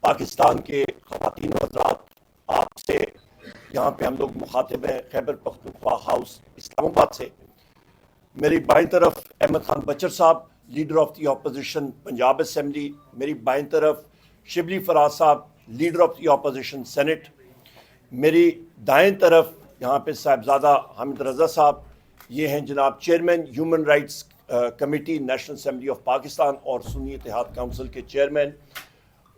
پاکستان کے خواتین و حضرات، آپ سے یہاں پہ ہم لوگ مخاطب ہیں خیبر پختونخوا ہاؤس اسلام آباد سے۔ میری بائیں طرف احمد خان بچر صاحب، leader of the opposition Punjab assembly, میری بائیں طرف شبلی فراز صاحب، leader of the opposition senate, میری دائیں طرف یہاں پہ صاحبزادہ حامد رضا صاحب، یہ ہیں جناب chairman human rights committee national assembly of Pakistan اور سنی اتحاد کونسل کے چیئرمین۔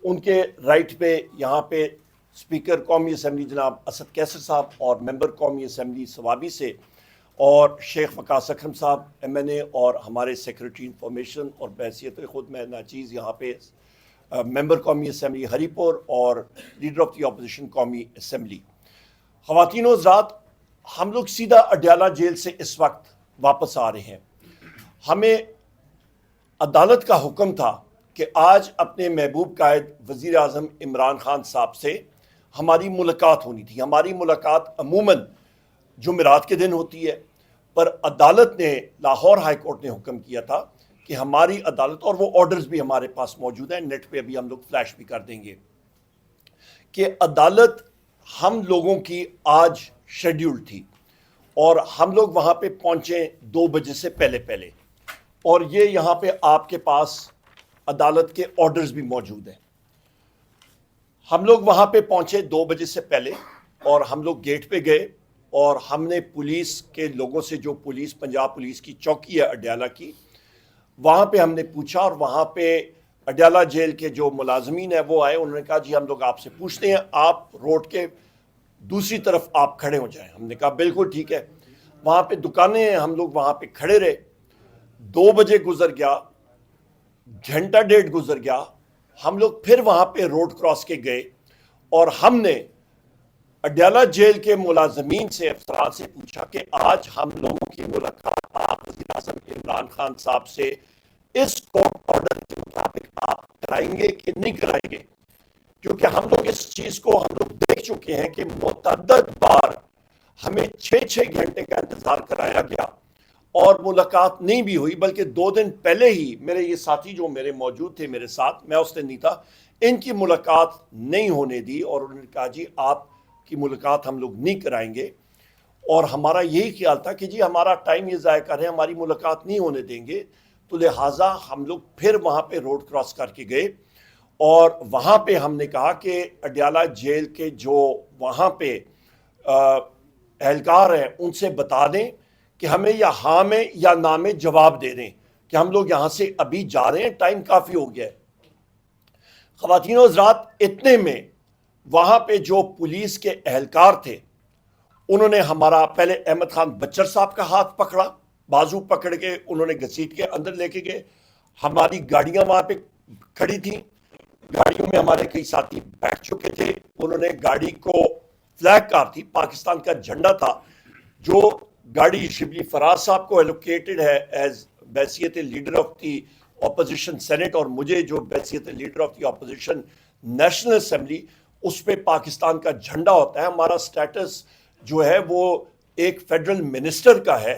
ان کے رائٹ پہ یہاں پہ اسپیکر قومی اسمبلی جناب اسد کیسر صاحب اور ممبر قومی اسمبلی سوابی سے، اور شیخ وقاص اکرم صاحب ایم این اے اور ہمارے سیکرٹری انفارمیشن اور بحیثیت خود میں ناچیز یہاں پہ ممبر قومی اسمبلی ہری پور اور لیڈر آف دی اپوزیشن قومی اسمبلی۔ خواتین و حضرات، ہم لوگ سیدھا اڈیالہ جیل سے اس وقت واپس آ رہے ہیں۔ ہمیں عدالت کا حکم تھا کہ آج اپنے محبوب قائد وزیر اعظم عمران خان صاحب سے ہماری ملاقات ہونی تھی۔ ہماری ملاقات عموماً جمعرات کے دن ہوتی ہے، پر عدالت نے، لاہور ہائی کورٹ نے حکم کیا تھا کہ ہماری عدالت، اور وہ آرڈرز بھی ہمارے پاس موجود ہیں، نیٹ پہ ابھی ہم لوگ فلیش بھی کر دیں گے، کہ عدالت ہم لوگوں کی آج شیڈیول تھی اور ہم لوگ وہاں پہ پہنچے 2 بجے سے پہلے، اور یہ یہاں پہ آپ کے پاس عدالت کے آرڈرز بھی موجود ہیں۔ ہم لوگ وہاں پہ پہنچے 2 بجے سے پہلے، اور ہم لوگ گیٹ پہ گئے اور ہم نے پولیس کے لوگوں سے، جو پولیس پنجاب پولیس کی چوکی ہے اڈیالہ کی، وہاں پہ ہم نے پوچھا، اور وہاں پہ اڈیالہ جیل کے جو ملازمین ہیں وہ آئے، انہوں نے کہا جی ہم لوگ آپ سے پوچھتے ہیں، آپ روڈ کے دوسری طرف آپ کھڑے ہو جائیں۔ ہم نے کہا بالکل ٹھیک ہے۔ وہاں پہ دکانیں ہیں، ہم لوگ وہاں پہ کھڑے رہے۔ 2 بجے گزر گیا، گھنٹہ ڈیڑھ گزر گیا، ہم لوگ پھر وہاں پہ روڈ کراس کے گئے، اور ہم نے اڈیالہ جیل کے ملازمین سے، افسران سے پوچھا کہ آج ہم لوگوں کی ملاقات آپ وزیر اعظم عمران خان صاحب سے اس کورٹ آرڈر کے مطابق آپ کرائیں گے کہ نہیں کرائیں گے، کیونکہ ہم لوگ اس چیز کو ہم لوگ دیکھ چکے ہیں کہ متعدد بار ہمیں 6 گھنٹے کا انتظار کرایا گیا اور ملاقات نہیں بھی ہوئی، بلکہ 2 دن پہلے ہی میرے یہ ساتھی جو میرے موجود تھے میرے ساتھ، میں اس دن نہیں تھا، ان کی ملاقات نہیں ہونے دی، اور انہوں نے کہا جی آپ کی ملاقات ہم لوگ نہیں کرائیں گے۔ اور ہمارا یہی خیال تھا کہ جی ہمارا ٹائم یہ ضائع کر رہے ہیں، ہماری ملاقات نہیں ہونے دیں گے، تو لہٰذا ہم لوگ پھر وہاں پہ روڈ کراس کر کے گئے، اور وہاں پہ ہم نے کہا کہ اڈیالہ جیل کے جو وہاں پہ اہلکار ہیں ان سے بتا دیں کہ ہمیں یا ہاں میں یا نہ میں جواب دے دیں کہ ہم لوگ یہاں سے ابھی جا رہے ہیں، ٹائم کافی ہو گیا ہے۔ خواتین و حضرات، اتنے میں وہاں پہ جو پولیس کے اہلکار تھے انہوں نے ہمارا پہلے احمد خان بچر صاحب کا ہاتھ پکڑا، بازو پکڑ کے انہوں نے گھسیٹ کے اندر لے کے گئے۔ ہماری گاڑیاں وہاں پہ کھڑی تھیں، گاڑیوں میں ہمارے کئی ساتھی بیٹھ چکے تھے، انہوں نے گاڑی کو، فلیگ کار تھی، پاکستان کا جھنڈا تھا، جو گاڑی شبلی فراز صاحب کو ایلوکیٹڈ ہے ایز بحیثیت leader of the opposition senate, اور مجھے جو بحیثیت leader of the opposition national assembly, اس پہ پاکستان کا جھنڈا ہوتا ہے۔ ہمارا سٹیٹس جو ہے وہ ایک فیڈرل منسٹر کا ہے،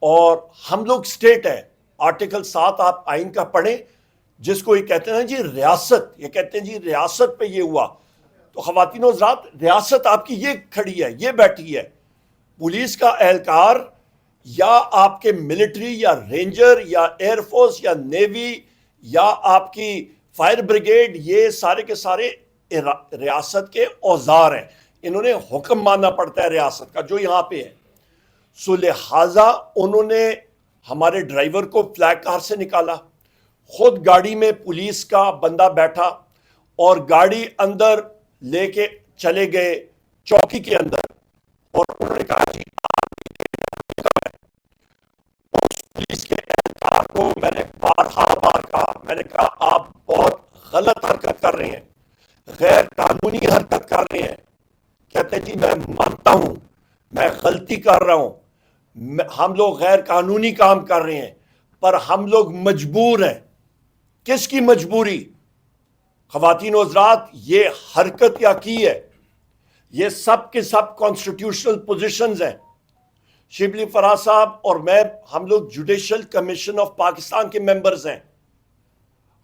اور ہم لوگ سٹیٹ ہے۔ آرٹیکل 7 آپ آئین کا پڑھیں، جس کو یہ کہتے ہیں جی ریاست، یہ کہتے ہیں جی ریاست پہ یہ ہوا، تو خواتین و حضرات ریاست آپ کی یہ کھڑی ہے، یہ بیٹھی ہے۔ پولیس کا اہلکار یا آپ کے ملٹری یا رینجر یا ایئر فورس یا نیوی یا آپ کی فائر بریگیڈ، یہ سارے کے سارے ریاست کے اوزار ہیں، انہوں نے حکم ماننا پڑتا ہے ریاست کا جو یہاں پہ ہے۔ سو لہٰذا انہوں نے ہمارے ڈرائیور کو فلیگ کار سے نکالا، خود گاڑی میں پولیس کا بندہ بیٹھا اور گاڑی اندر لے کے چلے گئے چوکی کے اندر، اور انہوں نے کہا جی اس پولیس کے اہلکار کو میں نے بار کہا، میں نے کہا آپ بہت غلط حرکت کر رہے ہیں، غیر قانونی حرکت کر رہے ہیں۔ کہتے جی میں مانتا ہوں میں غلطی کر رہا ہوں، ہم لوگ غیر قانونی کام کر رہے ہیں، پر ہم لوگ مجبور ہیں۔ کس کی مجبوری؟ خواتین و حضرات، یہ حرکت یا کی ہے، یہ سب کے سب کانسٹیٹیوشنل پوزیشنز ہیں۔ شبلی فراز صاحب اور میں، ہم لوگ جوڈیشل کمیشن آف پاکستان کے ممبرز ہیں۔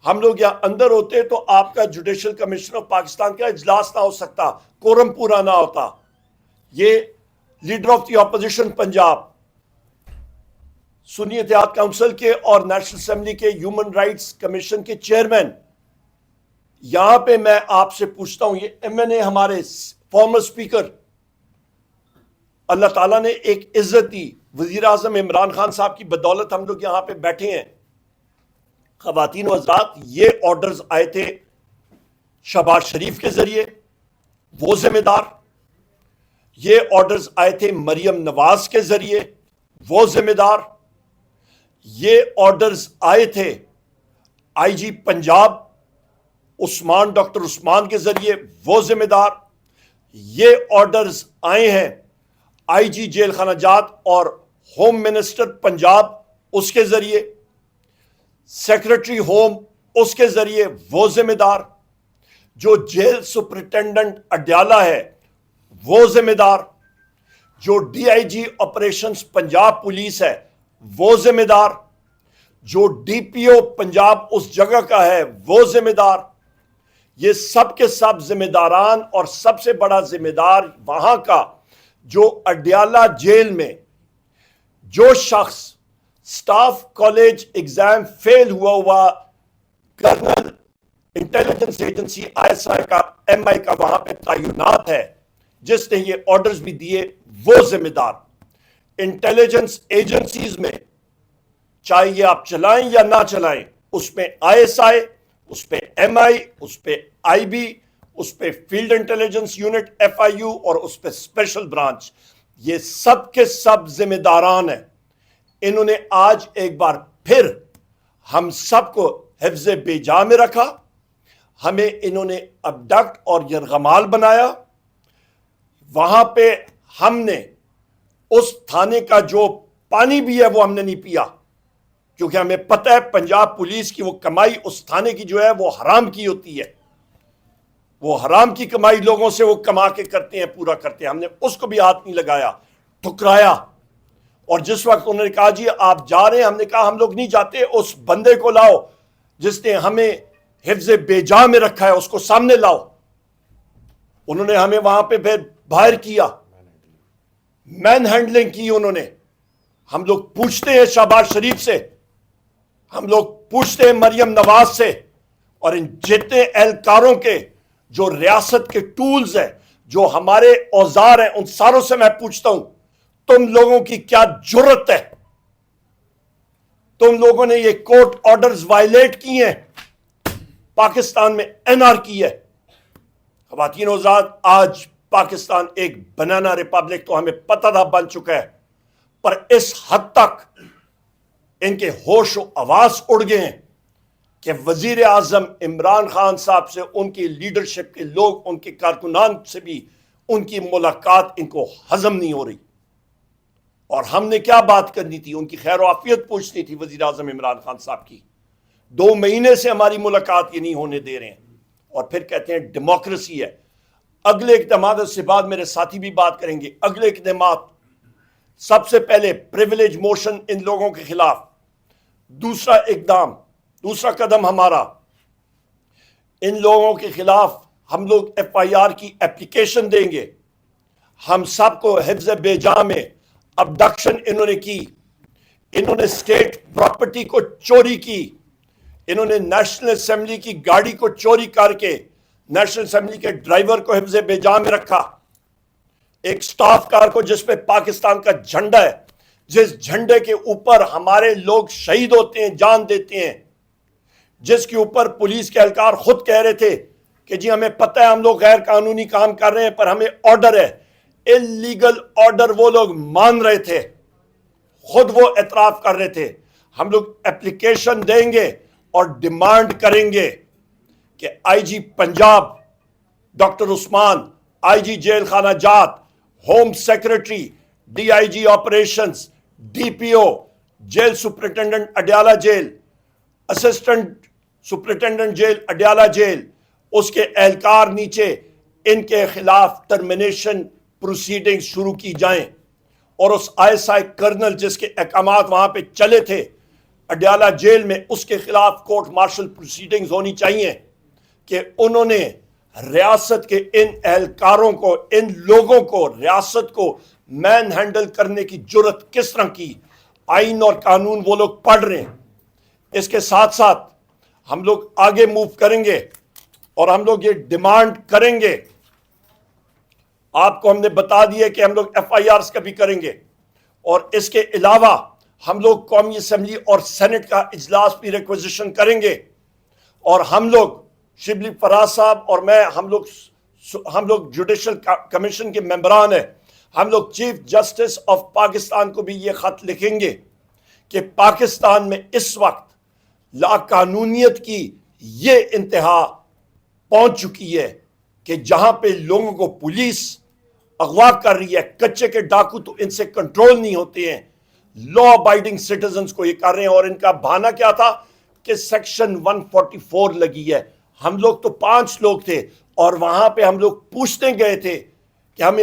ہم لوگ یہاں اندر ہوتے تو آپ کا جوڈیشل کمیشن آف پاکستان کا اجلاس نہ ہو سکتا, کورم پورا نہ ہوتا. یہ leader of the opposition Punjab, Sunni Ittehad council کے اور نیشنل اسمبلی کے ہیومن رائٹس کمیشن کے چیئرمین, یہاں پہ میں آپ سے پوچھتا ہوں, یہ ایم این اے ہمارے فارمر اسپیکر, اللہ تعالیٰ نے ایک عزت دی, وزیر اعظم عمران خان صاحب کی بدولت ہم لوگ یہاں پہ بیٹھے ہیں. خواتین و حضرات, یہ آرڈرز آئے تھے شہباز شریف کے ذریعے, وہ ذمہ دار. یہ آرڈرز آئے تھے مریم نواز کے ذریعے, وہ ذمہ دار. یہ آرڈرز آئے تھے آئی جی پنجاب ڈاکٹر عثمان کے ذریعے, وہ ذمہ دار. یہ آرڈرز آئے ہیں آئی جی جیل خانہ جات اور ہوم منسٹر پنجاب اس کے ذریعے, سیکرٹری ہوم اس کے ذریعے, وہ ذمہ دار. جو جیل سپرنٹینڈنٹ اڈیالہ ہے وہ ذمہ دار. جو D I G operations Punjab police ہے وہ ذمہ دار. جو ڈی پی او پنجاب اس جگہ کا ہے وہ ذمہ دار. یہ سب کے سب ذمہ داران, اور سب سے بڑا ذمہ دار وہاں کا جو اڈیالہ جیل میں جو شخص سٹاف کالج ایگزام فیل ہوا colonel intelligence agency I S I کا ایم آئی کا وہاں پہ تعینات ہے, جس نے یہ آرڈرز بھی دیے, وہ ذمہ دار. انٹیلیجنس ایجنسیز میں چاہے یہ آپ چلائیں یا نہ چلائیں, اس میں آئی ایس آئی, اس پہ ایم آئی, اس پہ آئی بی, اس پہ field intelligence unit F I U, اور اس پہ اسپیشل برانچ, یہ سب کے سب ذمہ داران ہیں. انہوں نے آج ایک بار پھر ہم سب کو حفظ بے جا میں رکھا. ہمیں انہوں نے ابڈکٹ اور یرغمال بنایا. وہاں پہ ہم نے اس تھانے کا جو پانی بھی ہے وہ ہم نے نہیں پیا, کیونکہ ہمیں پتہ ہے پنجاب پولیس کی وہ کمائی اس تھانے کی جو ہے وہ حرام کی ہوتی ہے. وہ حرام کی کمائی لوگوں سے وہ کما کے کرتے ہیں, پورا کرتے ہیں. ہم نے اس کو بھی ہاتھ نہیں لگایا, ٹھکرایا. اور جس وقت انہوں نے کہا جی آپ جا رہے ہیں, ہم نے کہا ہم لوگ نہیں جاتے, اس بندے کو لاؤ جس نے ہمیں حفظ بے جا میں رکھا ہے, اس کو سامنے لاؤ. انہوں نے ہمیں وہاں پہ پھر باہر کیا, مین ہینڈلنگ کی انہوں نے. ہم لوگ پوچھتے ہیں شہباز شریف سے, ہم لوگ پوچھتے ہیں مریم نواز سے, اور ان جتنے اہلکاروں کے جو ریاست کے ٹولز ہیں, جو ہمارے اوزار ہیں, ان ساروں سے میں پوچھتا ہوں تم لوگوں کی کیا جرت ہے؟ تم لوگوں نے یہ کورٹ آرڈرز وائلیٹ کی ہیں, پاکستان میں این آر کی ہے. خواتین و حضرات, آج پاکستان ایک بنانا ریپبلک تو ہمیں پتہ تھا بن چکا ہے, پر اس حد تک ان کے ہوش و حواس اڑ گئے ہیں کہ وزیر اعظم عمران خان صاحب سے, ان کی لیڈرشپ کے لوگ, ان کے کارکنان سے بھی ان کی ملاقات ان کو ہضم نہیں ہو رہی. اور ہم نے کیا بات کرنی تھی, ان کی خیر و عافیت پوچھنی تھی وزیر اعظم عمران خان صاحب کی. 2 مہینے سے ہماری ملاقات یہ نہیں ہونے دے رہے ہیں, اور پھر کہتے ہیں ڈیموکریسی ہے. اگلے اقدامات سے بعد میرے ساتھی بھی بات کریں گے. اگلے اقدامات, سب سے پہلے پریویلیج موشن ان لوگوں کے خلاف. دوسرا قدم ہمارا, ان لوگوں کے خلاف ہم لوگ ایف آئی آر کی اپلیکیشن دیں گے. ہم سب کو حفظ بے جا میں ابڈکشن انہوں نے کی, انہوں نے اسٹیٹ پراپرٹی کو چوری کی, انہوں نے نیشنل اسمبلی کی گاڑی کو چوری کر کے نیشنل اسمبلی کے ڈرائیور کو حفظ بے جا میں رکھا. ایک سٹاف کار کو جس پہ پاکستان کا جھنڈا ہے, جس جھنڈے کے اوپر ہمارے لوگ شہید ہوتے ہیں, جان دیتے ہیں, جس کے اوپر پولیس کے اہلکار خود کہہ رہے تھے کہ جی ہمیں پتہ ہے ہم لوگ غیر قانونی کام کر رہے ہیں, پر ہمیں آرڈر ہے. اللیگل آرڈر وہ لوگ مان رہے تھے, خود وہ اعتراف کر رہے تھے. ہم لوگ اپلیکیشن دیں گے اور ڈیمانڈ کریں گے کہ I G Punjab doctor Usman, I G jail خانہ جات, home secretary, D I G operations, D P O, jail superintendent Adiala jail, assistant superintendent jail Adiala jail, اس کے اہلکار نیچے, ان کے خلاف ٹرمینیشن پروسیڈنگ شروع کی جائیں. اور اس آئی ایس آئی کرنل جس کے احکامات وہاں پہ چلے تھے, اڈیالہ جیل میں اس کے خلاف کورٹ مارشل پروسیڈنگز ہونی چاہیے کہ انہوں نے ریاست کے ان اہلکاروں کو، ان لوگوں کو، ریاست کو مین ہینڈل کرنے کی جرت کس طرح کی۔ آئین اور قانون وہ لوگ پڑھ رہے ہیں۔ اس کے ساتھ ساتھ ہم لوگ آگے موو کریں گے اور ہم لوگ یہ ڈیمانڈ کریں گے، آپ کو ہم نے بتا دیا کہ ہم لوگ ایف آئی آرز کا بھی کریں گے، اور اس کے علاوہ ہم لوگ قومی اسمبلی اور سینٹ کا اجلاس بھی ریکویزیشن کریں گے، اور ہم لوگ شبلی فراز صاحب اور میں ہم لوگ جوڈیشل کمیشن کے ممبران ہیں، ہم لوگ چیف جسٹس آف پاکستان کو بھی یہ خط لکھیں گے کہ پاکستان میں اس وقت لا قانونیت کی یہ انتہا پہنچ چکی ہے کہ جہاں پہ لوگوں کو پولیس اغوا کر رہی ہے، کچے کے ڈاکو تو ان سے کنٹرول نہیں ہوتے ہیں، لا ابائڈنگ سٹیزنز کو یہ کر رہے ہیں، اور ان کا بہانہ کیا تھا کہ سیکشن 144 لگی ہے۔ ہم لوگ تو 5 لوگ تھے اور وہاں پہ ہم لوگ پوچھنے گئے تھے کہ ہمیں